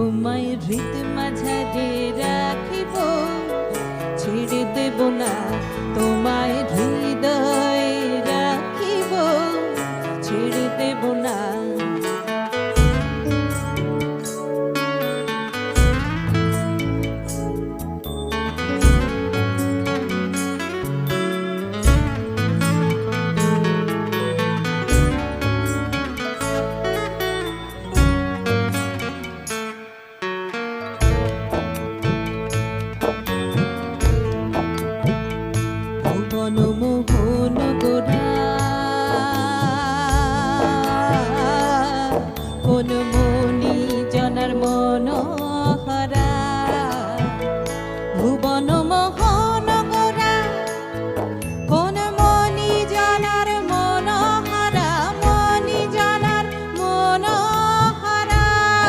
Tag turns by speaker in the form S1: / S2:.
S1: তোমায় হৃদ মাঝারে রাখিব, ছেড়ে দেব না তোমায় হৃদয়ে রাখিব, ছেড়ে দেব না। মনমোহন গোরা কোন মনি জনার মন